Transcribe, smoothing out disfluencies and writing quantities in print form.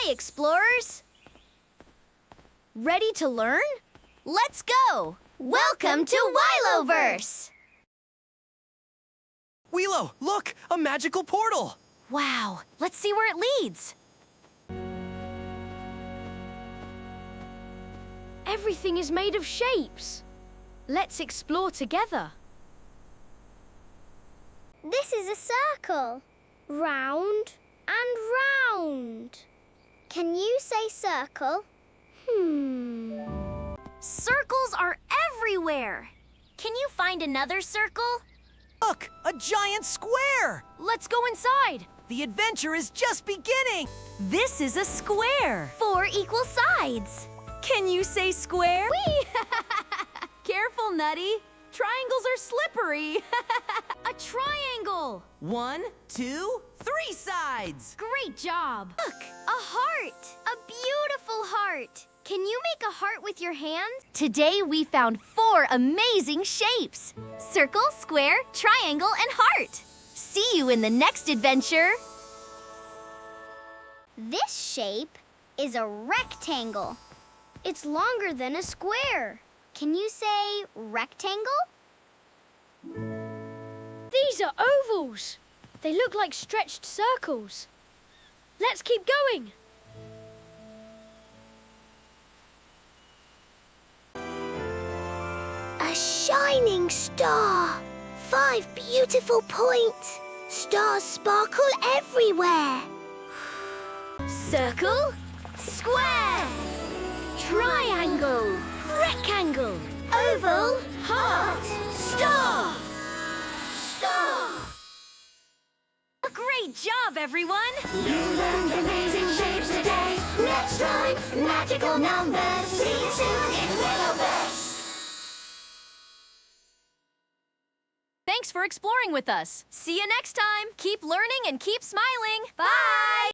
Hi, explorers! Ready to learn? Let's go! Welcome to WiloVerse! Wilo, look! A magical portal! Wow, let's see where it leads. Everything is made of shapes. Let's explore together. This is a circle. Round and round. Can you say circle? Circles are everywhere. Can you find another circle? Look! A giant square! Let's go inside. The adventure is just beginning! This is a square. 4 equal sides. Can you say square? Whee! Careful, Nutty. Triangles are slippery. A triangle. 1, 2, 3 sides! Great job. Look, a heart. A beautiful heart. Can you make a heart with your hands? Today we found 4 amazing shapes. Circle, square, triangle, and heart. See you in the next adventure. This shape is a rectangle. It's longer than a square. Can you say rectangle? These are ovals. They look like stretched circles. Let's keep going. A shining star. 5 beautiful points. Stars sparkle everywhere. Circle, square, triangle, rectangle, oval, heart, star. Great job, everyone! You learned amazing shapes today. Next time, magical numbers. See you soon in WiloVerse. Thanks for exploring with us. See you next time. Keep learning and keep smiling. Bye!